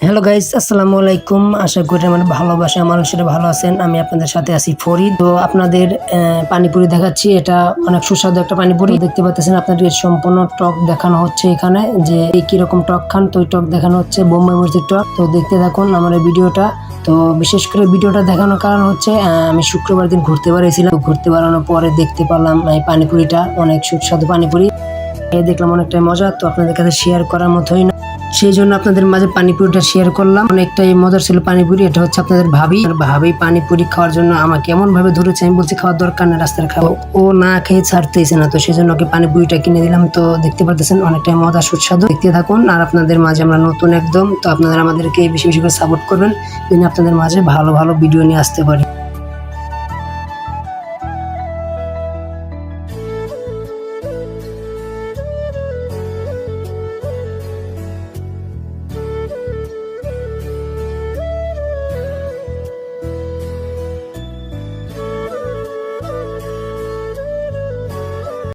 Hello guys, আসসালামু আলাইকুম। আশা করি আমার ভালোবাসা মানুষেরা ভালো আছেন। আমি আপনাদের সাথে আছি ফরিদ। তো আপনাদের পানিপুরি দেখাচ্ছি। এটা অনেক সুস্বাদু একটা পানিপুরি দেখতে পাচ্ছেন। আপনাদের সম্পূর্ণ টক দেখানো হচ্ছে এখানে, যে কিরকম টক খান তো ওই টক দেখানো হচ্ছে, বোম্বাই মরিচের টক। তো দেখতে থাকুন আমার এই ভিডিওটা। তো বিশেষ করে ভিডিওটা দেখানোর কারণ হচ্ছে আমি শুক্রবার দিন ঘুরতে বেরিয়েছিলাম। ঘুরতে বেড়ানোর পরে দেখতে পেলাম এই পানিপুরিটা অনেক সুস্বাদু পানিপুরি। দেখলাম অনেকটাই মজা, তো আপনাদের কাছে শেয়ার করার মতোই না, সেই জন্য আপনাদের মাঝে পানিপুরিটা শেয়ার করলাম। অনেকটাই মজার ছিল পানিপুরি। এটা হচ্ছে আপনাদের ভাবি পানিপুরি খাওয়ার জন্য আমাকে এমন ভাবে ধরেছে, আমি বলছি খাওয়ার দরকার না, রাস্তার খাওয়া। ও না খেয়ে ছাড়তেছে না, তো সেই জন্য ওকে পানিপুরিটা কিনে দিলাম। তো দেখতে পারতেছেন অনেকটাই মজা সুস্বাদু। দেখতে থাকুন। আর আপনাদের মাঝে আমরা নতুন একদম, তো আপনারা আমাদেরকে বেশি বেশি করে সাপোর্ট করবেন, যেন আপনাদের মাঝে ভালো ভালো ভিডিও নিয়ে আসতে পারি।